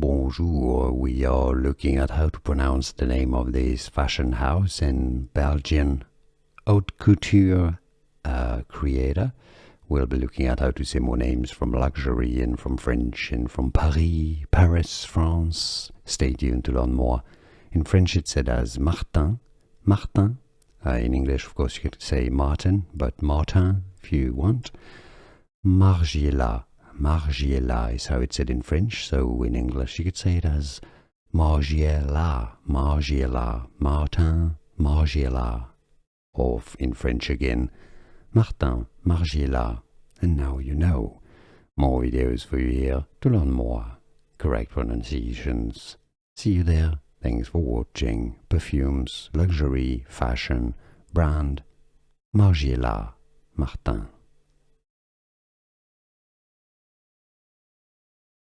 Bonjour, we are looking at how to pronounce the name of this fashion house in Belgian haute couture creator. We'll be looking at how to say more names from luxury and from French and from Paris, France. Stay tuned to learn more. In French it's said as Martin. In English, of course, you could say Martin, but Martin if you want. Margiela is how it's said in French, so in English you could say it as Margiela, Martin Margiela. Or in French again, Martin Margiela. And now you know. More videos for you here to learn more correct pronunciations. See you there. Thanks for watching. Perfumes, luxury, fashion, brand, Margiela, Martin.